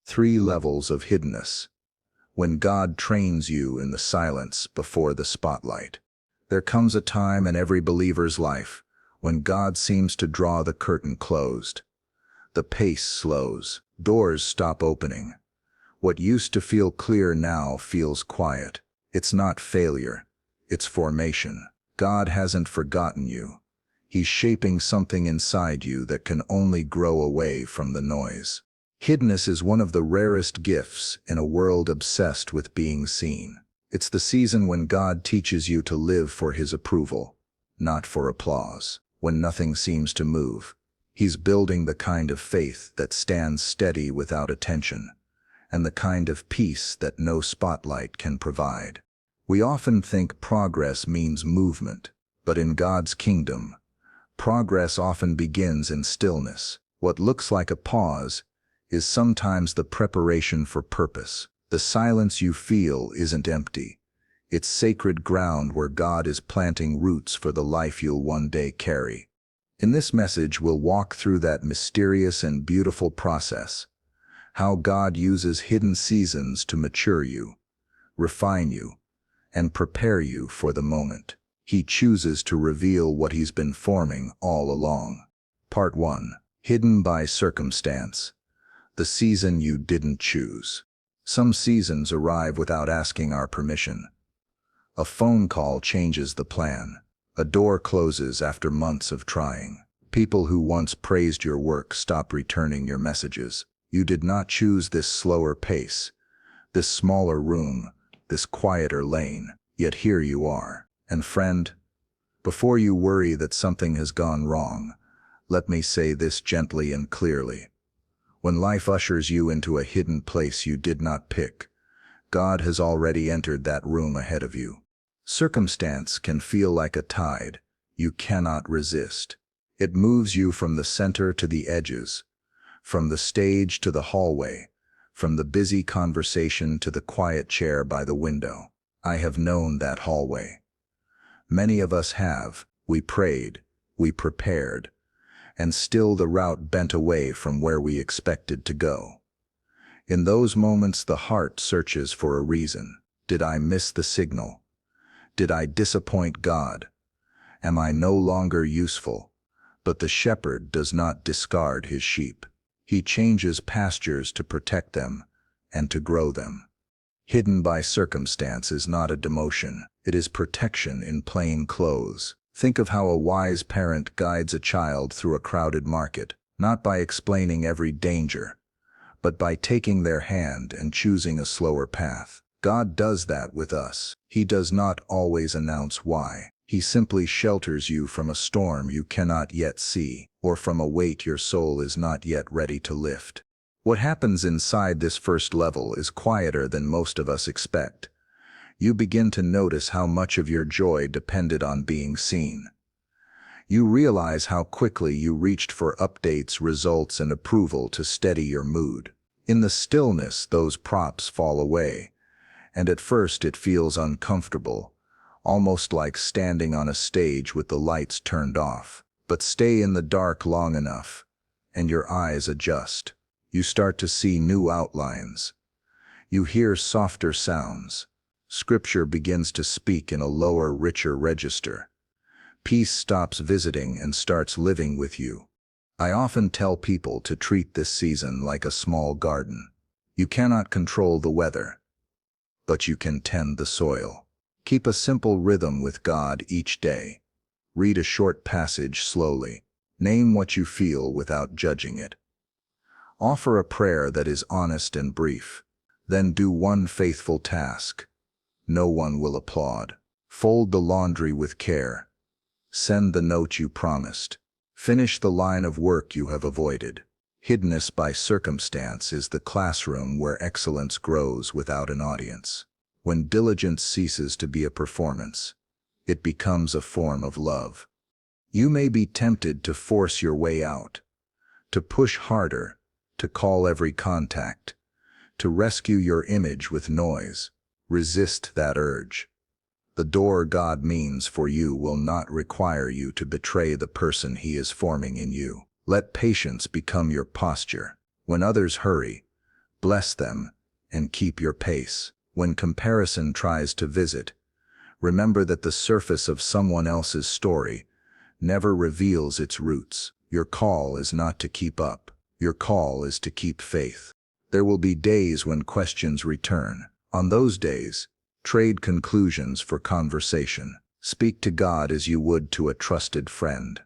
3 levels of hiddenness. When God trains you in the silence before the spotlight. There comes a time in every believer's life when God seems to draw the curtain closed. The pace slows, doors stop opening. What used to feel clear now feels quiet. It's not failure, it's formation. God hasn't forgotten you. He's shaping something inside you that can only grow away from the noise. Hiddenness is one of the rarest gifts in a world obsessed with being seen. It's the season when God teaches you to live for His approval, not for applause. When nothing seems to move, He's building the kind of faith that stands steady without attention, and the kind of peace that no spotlight can provide. We often think progress means movement, but in God's kingdom, progress often begins in stillness. What looks like a pause is sometimes the preparation for purpose. The silence you feel isn't empty. It's sacred ground where God is planting roots for the life you'll one day carry. In this message, we'll walk through that mysterious and beautiful process, how God uses hidden seasons to mature you, refine you, and prepare you for the moment. He chooses to reveal what He's been forming all along. Part 1. Hidden by circumstance. The season you didn't choose. Some seasons arrive without asking our permission. A phone call changes the plan. A door closes after months of trying. People who once praised your work stop returning your messages. You did not choose this slower pace, this smaller room, this quieter lane, yet here you are. And friend, before you worry that something has gone wrong, let me say this gently and clearly. When life ushers you into a hidden place you did not pick, God has already entered that room ahead of you. Circumstance can feel like a tide you cannot resist. It moves you from the center to the edges, from the stage to the hallway, from the busy conversation to the quiet chair by the window. I have known that hallway. Many of us have. We prayed, we prepared, and still the route bent away from where we expected to go. In those moments the heart searches for a reason. Did I miss the signal? Did I disappoint God? Am I no longer useful? But the shepherd does not discard his sheep. He changes pastures to protect them and to grow them. Hidden by circumstance is not a demotion. It is protection in plain clothes. Think of how a wise parent guides a child through a crowded market, not by explaining every danger, but by taking their hand and choosing a slower path. God does that with us. He does not always announce why. He simply shelters you from a storm you cannot yet see, or from a weight your soul is not yet ready to lift. What happens inside this first level is quieter than most of us expect. You begin to notice how much of your joy depended on being seen. You realize how quickly you reached for updates, results, and approval to steady your mood. In the stillness, those props fall away, and at first it feels uncomfortable, almost like standing on a stage with the lights turned off. But stay in the dark long enough, and your eyes adjust. You start to see new outlines. You hear softer sounds. Scripture begins to speak in a lower, richer register. Peace stops visiting and starts living with you. I often tell people to treat this season like a small garden. You cannot control the weather, but you can tend the soil. Keep a simple rhythm with God each day. Read a short passage slowly. Name what you feel without judging it. Offer a prayer that is honest and brief. Then do one faithful task. No one will applaud. Fold the laundry with care. Send the note you promised. Finish the line of work you have avoided. Hiddenness by circumstance is the classroom where excellence grows without an audience. When diligence ceases to be a performance, it becomes a form of love. You may be tempted to force your way out, to push harder, to call every contact, to rescue your image with noise. Resist that urge. The door God means for you will not require you to betray the person He is forming in you. Let patience become your posture. When others hurry, Bless them and keep your pace. When comparison tries to visit, remember that the surface of someone else's story never reveals its roots. Your call is not to keep up. Your call is to keep faith. There will be days when questions return. On those days, trade conclusions for conversation. Speak to God as you would to a trusted friend.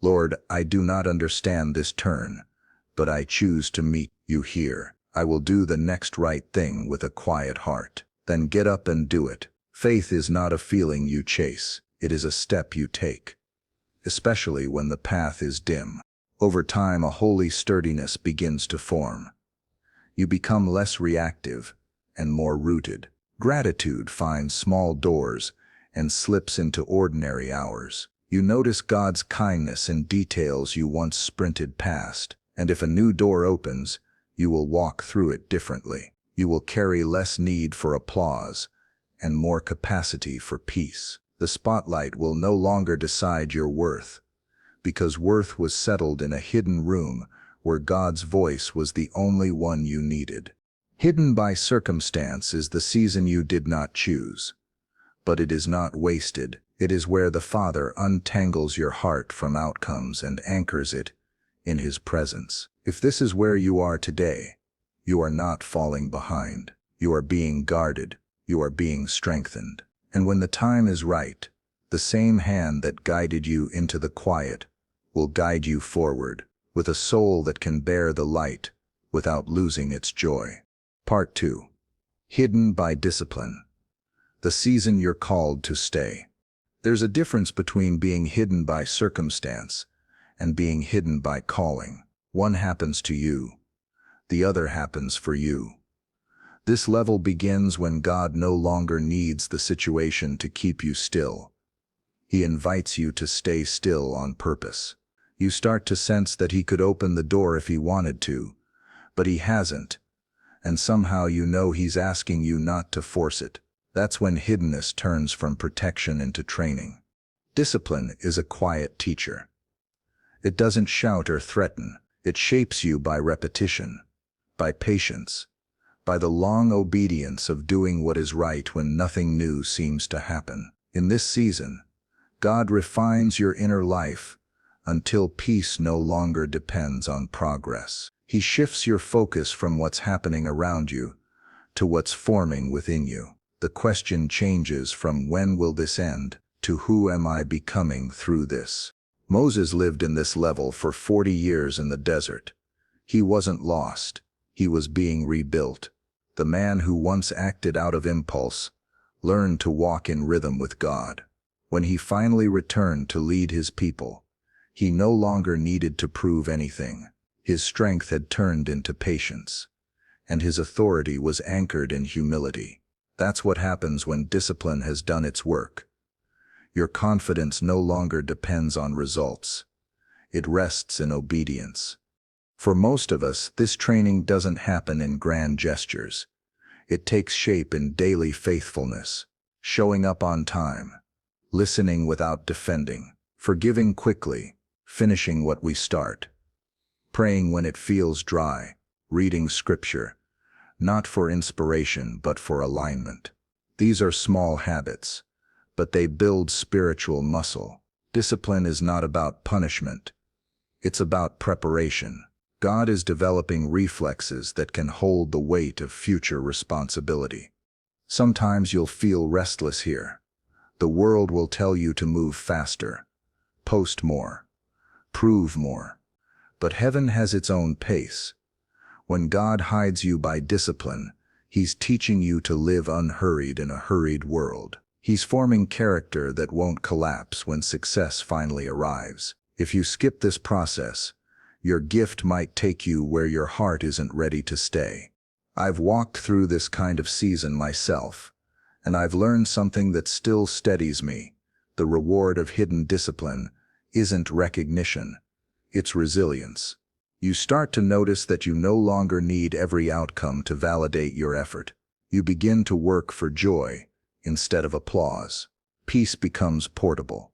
Lord, I do not understand this turn, but I choose to meet you here. I will do the next right thing with a quiet heart. Then get up and do it. Faith is not a feeling you chase. It is a step you take, especially when the path is dim. Over time, a holy sturdiness begins to form. You become less reactive and more rooted. Gratitude finds small doors and slips into ordinary hours. You notice God's kindness in details you once sprinted past, and if a new door opens, you will walk through it differently. You will carry less need for applause and more capacity for peace. The spotlight will no longer decide your worth, because worth was settled in a hidden room where God's voice was the only one you needed. Hidden by circumstance is the season you did not choose, but it is not wasted. It is where the Father untangles your heart from outcomes and anchors it in His presence. If this is where you are today, you are not falling behind. You are being guarded. You are being strengthened. And when the time is right, the same hand that guided you into the quiet will guide you forward with a soul that can bear the light without losing its joy. Part 2. Hidden by discipline. The season you're called to stay. There's a difference between being hidden by circumstance and being hidden by calling. One happens to you. The other happens for you. This level begins when God no longer needs the situation to keep you still. He invites you to stay still on purpose. You start to sense that He could open the door if He wanted to, but He hasn't, and somehow you know He's asking you not to force it. That's when hiddenness turns from protection into training. Discipline is a quiet teacher. It doesn't shout or threaten. It shapes you by repetition, by patience, by the long obedience of doing what is right when nothing new seems to happen. In this season, God refines your inner life until peace no longer depends on progress. He shifts your focus from what's happening around you to what's forming within you. The question changes from when will this end to who am I becoming through this? Moses lived in this level for 40 years in the desert. He wasn't lost. He was being rebuilt. The man who once acted out of impulse learned to walk in rhythm with God. When he finally returned to lead his people, he no longer needed to prove anything. His strength had turned into patience, and his authority was anchored in humility. That's what happens when discipline has done its work. Your confidence no longer depends on results. It rests in obedience. For most of us, this training doesn't happen in grand gestures. It takes shape in daily faithfulness, showing up on time, listening without defending, forgiving quickly, finishing what we start, praying when it feels dry, reading scripture, not for inspiration but for alignment. These are small habits, but they build spiritual muscle. Discipline is not about punishment. It's about preparation. God is developing reflexes that can hold the weight of future responsibility. Sometimes you'll feel restless here. The world will tell you to move faster, post more, prove more. But heaven has its own pace. When God hides you by discipline, He's teaching you to live unhurried in a hurried world. He's forming character that won't collapse when success finally arrives. If you skip this process, your gift might take you where your heart isn't ready to stay. I've walked through this kind of season myself, and I've learned something that still steadies me. The reward of hidden discipline isn't recognition, it's resilience. You start to notice that you no longer need every outcome to validate your effort. You begin to work for joy instead of applause. Peace becomes portable.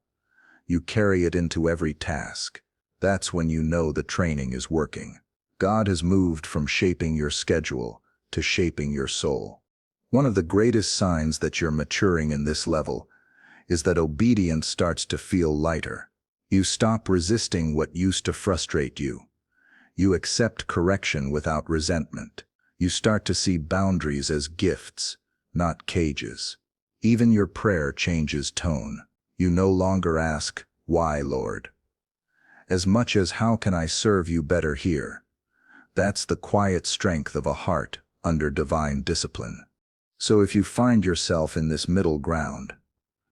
You carry it into every task. That's when you know the training is working. God has moved from shaping your schedule to shaping your soul. One of the greatest signs that you're maturing in this level is that obedience starts to feel lighter. You stop resisting what used to frustrate you. You accept correction without resentment. You start to see boundaries as gifts, not cages. Even your prayer changes tone. You no longer ask, "Why, Lord?" as much as "How can I serve you better here?" That's the quiet strength of a heart under divine discipline. So if you find yourself in this middle ground,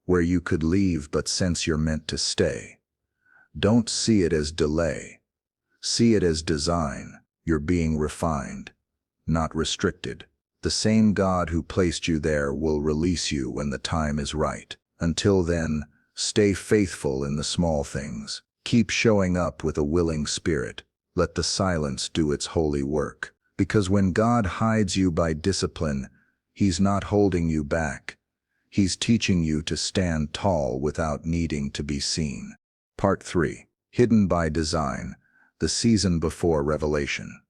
where you could leave but sense you're meant to stay, don't see it as delay. See it as design. You're being refined, not restricted. The same God who placed you there will release you when the time is right. Until then, stay faithful in the small things. Keep showing up with a willing spirit. Let the silence do its holy work. Because when God hides you by discipline, He's not holding you back. He's teaching you to stand tall without needing to be seen. Part 3. Hidden by Design, the season before revelation.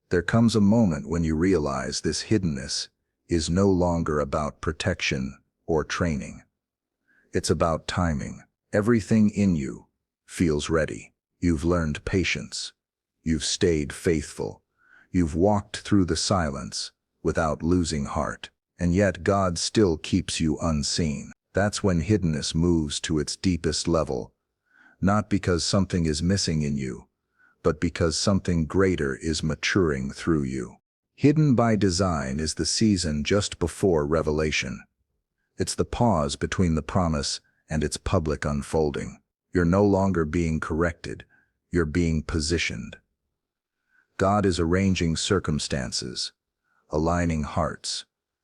There comes a moment when you realize this hiddenness is no longer about protection or training. It's about timing. Everything in you feels ready. You've learned patience. You've stayed faithful. You've walked through the silence without losing heart. And yet God still keeps you unseen. That's when hiddenness moves to its deepest level, not because something is missing in you, but because something greater is maturing through you. Hidden by design is the season just before revelation. It's the pause between the promise and its public unfolding. You're no longer being corrected, you're being positioned. God is arranging circumstances, aligning hearts,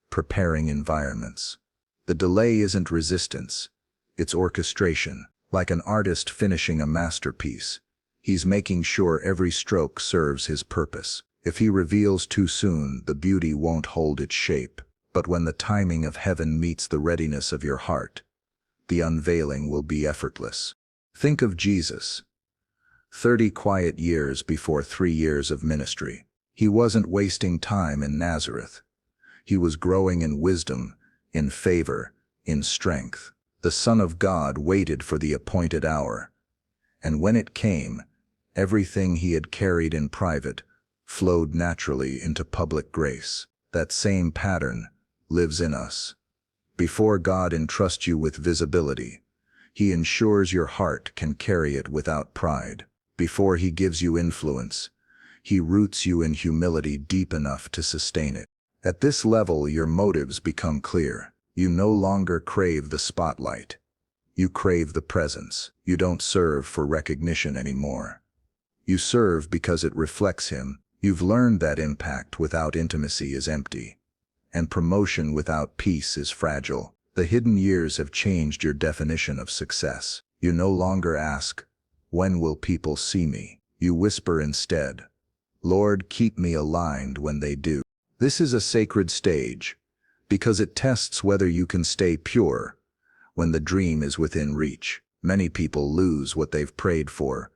preparing environments. The delay isn't resistance, it's orchestration. Like an artist finishing a masterpiece, he's making sure every stroke serves his purpose. If he reveals too soon, the beauty won't hold its shape. But when the timing of heaven meets the readiness of your heart, the unveiling will be effortless. Think of Jesus. 30 quiet years before 3 years of ministry. He wasn't wasting time in Nazareth. He was growing in wisdom, in favor, in strength. The Son of God waited for the appointed hour. And when it came, everything he had carried in private flowed naturally into public grace. That same pattern lives in us. Before God entrusts you with visibility, He ensures your heart can carry it without pride. Before He gives you influence, He roots you in humility deep enough to sustain it. At this level, your motives become clear. You no longer crave the spotlight. You crave the presence. You don't serve for recognition anymore. You serve because it reflects Him. You've learned that impact without intimacy is empty, and promotion without peace is fragile. The hidden years have changed your definition of success. You no longer ask, "When will people see me?" You whisper instead, "Lord, keep me aligned when they do." This is a sacred stage, because it tests whether you can stay pure when the dream is within reach. Many people lose what they've prayed for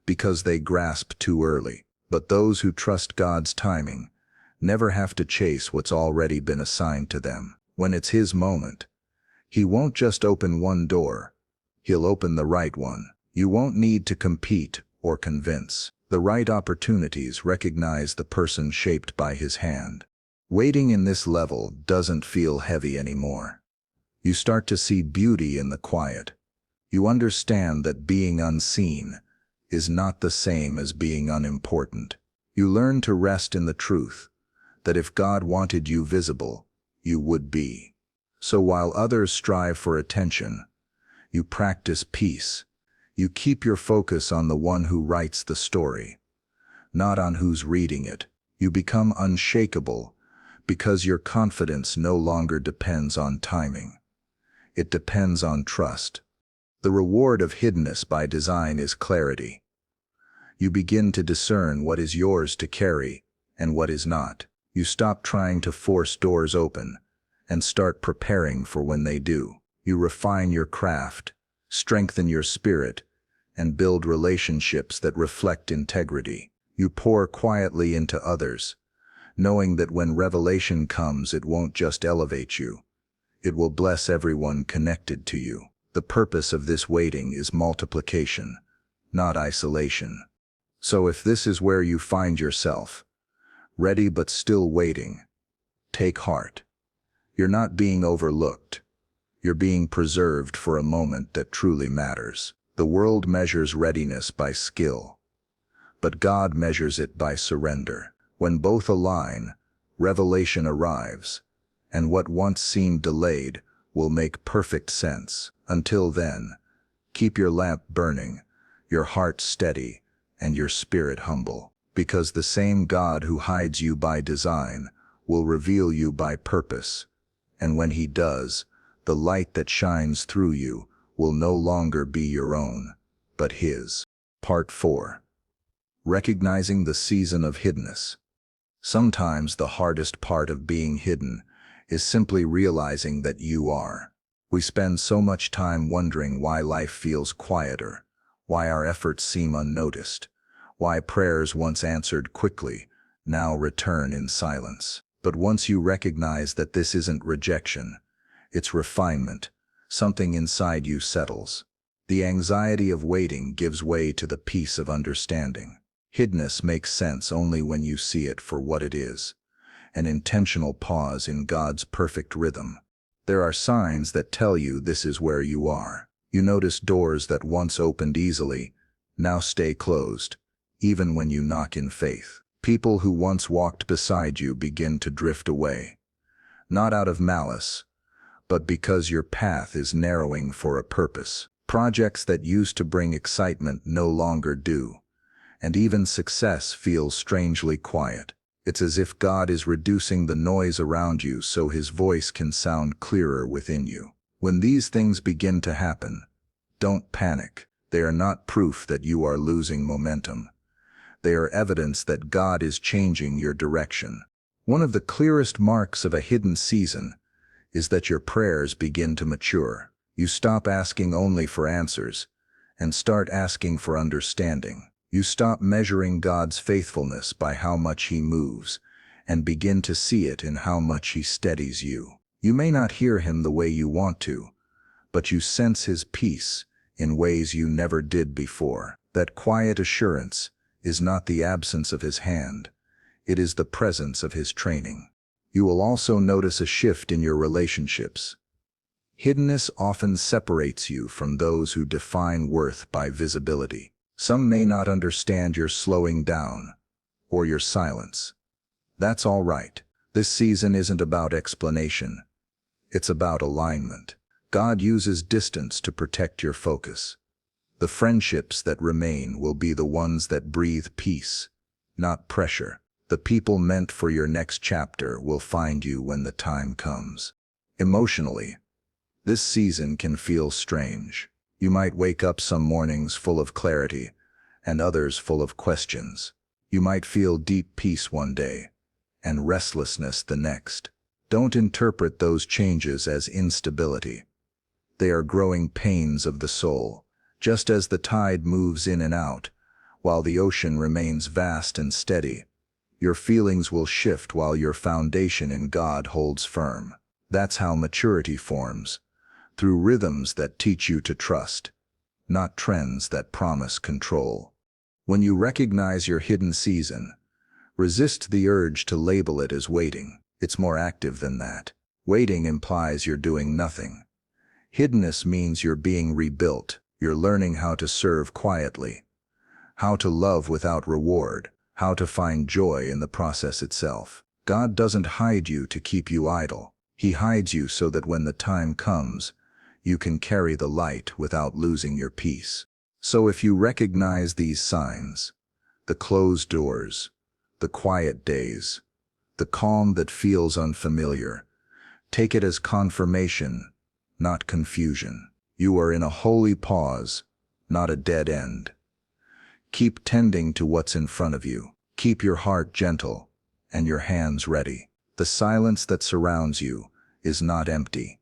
because they grasp too early. But those who trust God's timing never have to chase what's already been assigned to them. When it's His moment, He won't just open one door, He'll open the right one. You won't need to compete or convince. The right opportunities recognize the person shaped by His hand. Waiting in this level doesn't feel heavy anymore. You start to see beauty in the quiet. You understand that being unseen is not the same as being unimportant. You learn to rest in the truth that if God wanted you visible, you would be. So while others strive for attention, you practice peace. You keep your focus on the one who writes the story, not on who's reading it. You become unshakable because your confidence no longer depends on timing. It depends on trust. The reward of hiddenness by design is clarity. You begin to discern what is yours to carry and what is not. You stop trying to force doors open and start preparing for when they do. You refine your craft, strengthen your spirit, and build relationships that reflect integrity. You pour quietly into others, knowing that when revelation comes, it won't just elevate you. It will bless everyone connected to you. The purpose of this waiting is multiplication, not isolation. So if this is where you find yourself, ready but still waiting, take heart. You're not being overlooked. You're being preserved for a moment that truly matters. The world measures readiness by skill, but God measures it by surrender. When both align, revelation arrives, and what once seemed delayed will make perfect sense. Until then, keep your lamp burning, your heart steady, and your spirit humble, because the same God who hides you by design will reveal you by purpose. And when he does, the light that shines through you will no longer be your own, but his. Part 4. Recognizing the season of hiddenness. Sometimes the hardest part of being hidden is simply realizing that you are. We spend so much time wondering why life feels quieter, why our efforts seem unnoticed, why prayers once answered quickly now return in silence. But once you recognize that this isn't rejection, it's refinement, something inside you settles. The anxiety of waiting gives way to the peace of understanding. Hiddenness makes sense only when you see it for what it is, an intentional pause in God's perfect rhythm. There are signs that tell you this is where you are. You notice doors that once opened easily now stay closed, even when you knock in faith. People who once walked beside you begin to drift away, not out of malice, but because your path is narrowing for a purpose. Projects that used to bring excitement no longer do, and even success feels strangely quiet. It's as if God is reducing the noise around you so his voice can sound clearer within you. When these things begin to happen, don't panic. They are not proof that you are losing momentum. They are evidence that God is changing your direction. One of the clearest marks of a hidden season is that your prayers begin to mature. You stop asking only for answers and start asking for understanding. You stop measuring God's faithfulness by how much he moves and begin to see it in how much he steadies you. You may not hear him the way you want to, but you sense his peace in ways you never did before. That quiet assurance is not the absence of his hand, it is the presence of his training. You will also notice a shift in your relationships. Hiddenness often separates you from those who define worth by visibility. Some may not understand your slowing down or your silence. That's all right. This season isn't about explanation. It's about alignment. God uses distance to protect your focus. The friendships that remain will be the ones that breathe peace, not pressure. The people meant for your next chapter will find you when the time comes. Emotionally, this season can feel strange. You might wake up some mornings full of clarity and others full of questions. You might feel deep peace one day and restlessness the next. Don't interpret those changes as instability. They are growing pains of the soul. Just as the tide moves in and out, while the ocean remains vast and steady, your feelings will shift while your foundation in God holds firm. That's how maturity forms, through rhythms that teach you to trust, not trends that promise control. When you recognize your hidden season, resist the urge to label it as waiting. It's more active than that. Waiting implies you're doing nothing. Hiddenness means you're being rebuilt. You're learning how to serve quietly, how to love without reward, how to find joy in the process itself. God doesn't hide you to keep you idle. He hides you so that when the time comes, you can carry the light without losing your peace. So if you recognize these signs, the closed doors, the quiet days, the calm that feels unfamiliar, take it as confirmation, not confusion. You are in a holy pause, not a dead end. Keep tending to what's in front of you. Keep your heart gentle and your hands ready. The silence that surrounds you is not empty.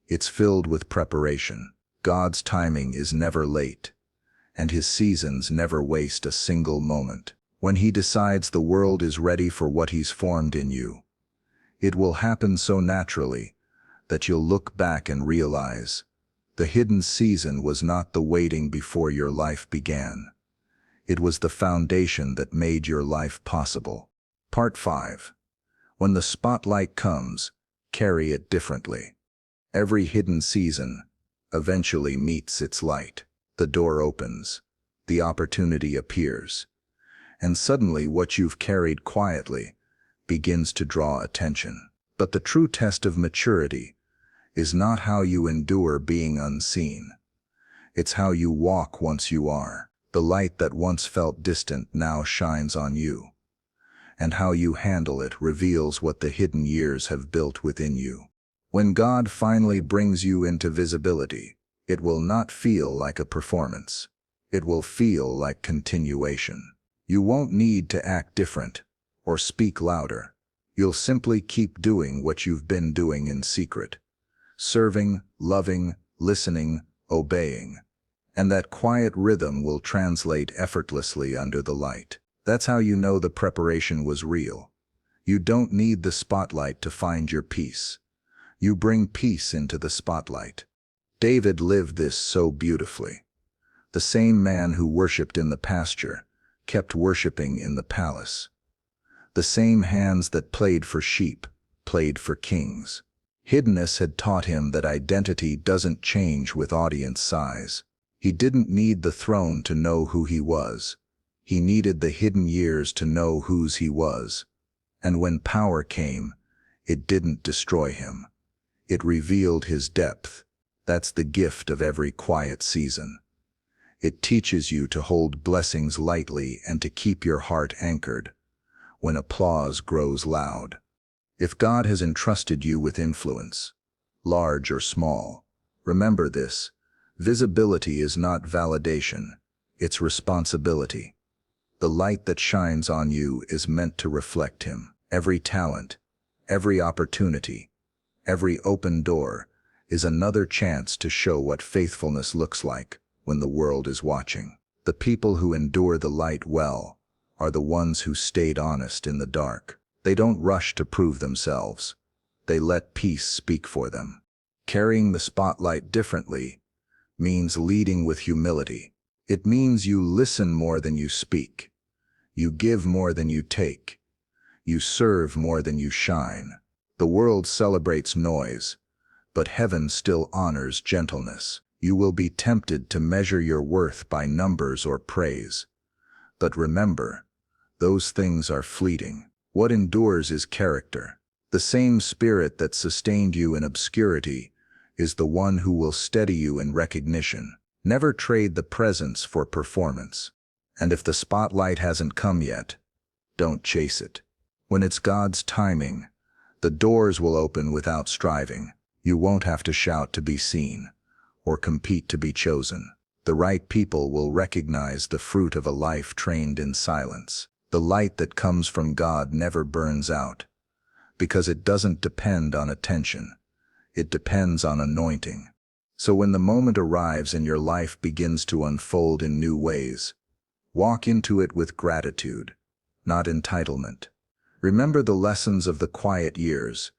It's filled with preparation. God's timing is never late, and his seasons never waste a single moment. When He decides the world is ready for what He's formed in you, it will happen so naturally that you'll look back and realize the hidden season was not the waiting before your life began. It was the foundation that made your life possible. Part 5. When the spotlight comes, carry it differently. Every hidden season eventually meets its light. The door opens, the opportunity appears, and suddenly what you've carried quietly begins to draw attention. But the true test of maturity is not how you endure being unseen. It's how you walk once you are. The light that once felt distant now shines on you, and how you handle it reveals what the hidden years have built within you. When God finally brings you into visibility, it will not feel like a performance. It will feel like continuation. You won't need to act different or speak louder. You'll simply keep doing what you've been doing in secret. Serving, loving, listening, obeying. And that quiet rhythm will translate effortlessly under the light. That's how you know the preparation was real. You don't need the spotlight to find your peace. You bring peace into the spotlight. David lived this so beautifully. The same man who worshipped in the pasture kept worshiping in the palace. The same hands that played for sheep played for kings. Hiddenness had taught him that identity doesn't change with audience size. He didn't need the throne to know who he was. He needed the hidden years to know whose he was. And when power came, it didn't destroy him. It revealed his depth. That's the gift of every quiet season. It teaches you to hold blessings lightly and to keep your heart anchored when applause grows loud. If God has entrusted you with influence, large or small, remember this: visibility is not validation, it's responsibility. The light that shines on you is meant to reflect Him. Every talent, every opportunity, every open door is another chance to show what faithfulness looks like when the world is watching. The people who endure the light well are the ones who stayed honest in the dark. They don't rush to prove themselves. They let peace speak for them. Carrying the spotlight differently means leading with humility. It means you listen more than you speak. You give more than you take. You serve more than you shine. The world celebrates noise, but heaven still honors gentleness. You will be tempted to measure your worth by numbers or praise. But remember, those things are fleeting. What endures is character. The same Spirit that sustained you in obscurity is the one who will steady you in recognition. Never trade the presence for performance. And if the spotlight hasn't come yet, don't chase it. When it's God's timing, the doors will open without striving. You won't have to shout to be seen or compete to be chosen. The right people will recognize the fruit of a life trained in silence. The light that comes from God never burns out, because it doesn't depend on attention. It depends on anointing. So when the moment arrives and your life begins to unfold in new ways, walk into it with gratitude, not entitlement. Remember the lessons of the quiet years.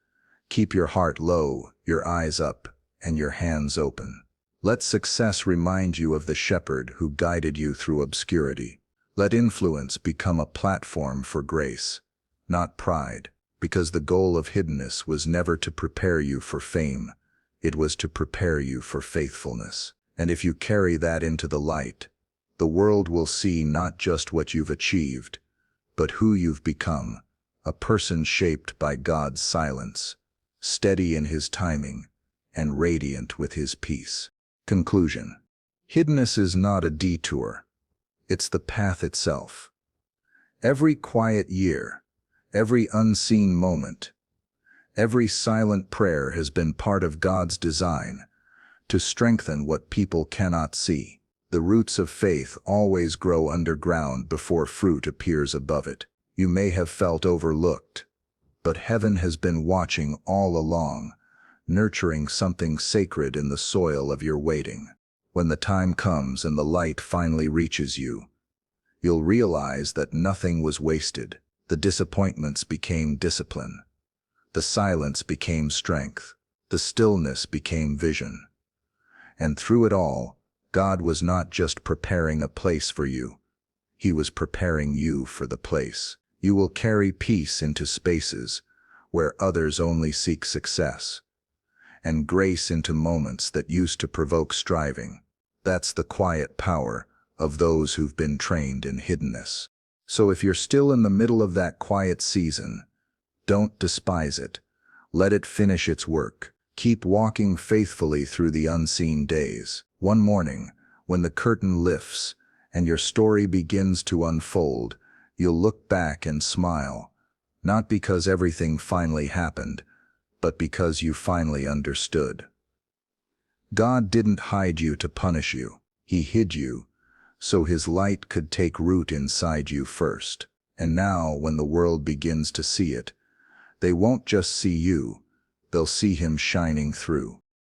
Keep your heart low, your eyes up, and your hands open. Let success remind you of the shepherd who guided you through obscurity. Let influence become a platform for grace, not pride, because the goal of hiddenness was never to prepare you for fame. It was to prepare you for faithfulness. And if you carry that into the light, the world will see not just what you've achieved, but who you've become, a person shaped by God's silence, steady in His timing, and radiant with His peace. Conclusion. Hiddenness is not a detour. It's the path itself. Every quiet year, every unseen moment, every silent prayer has been part of God's design to strengthen what people cannot see. The roots of faith always grow underground before fruit appears above it. You may have felt overlooked, but heaven has been watching all along, nurturing something sacred in the soil of your waiting. When the time comes and the light finally reaches you, You'll realize that nothing was wasted. The disappointments became discipline. The silence became strength. The stillness became vision. And through it all, God was not just preparing a place for you. He was preparing you for the place. You will carry peace into spaces where others only seek success, and grace into moments that used to provoke striving. That's the quiet power of those who've been trained in hiddenness. So if you're still in the middle of that quiet season, don't despise it. Let it finish its work. Keep walking faithfully through the unseen days. One morning, when the curtain lifts and your story begins to unfold, you'll look back and smile, not because everything finally happened, but because you finally understood. God didn't hide you to punish you. He hid you, so His light could take root inside you first. And now, when the world begins to see it, they won't just see you, they'll see Him shining through.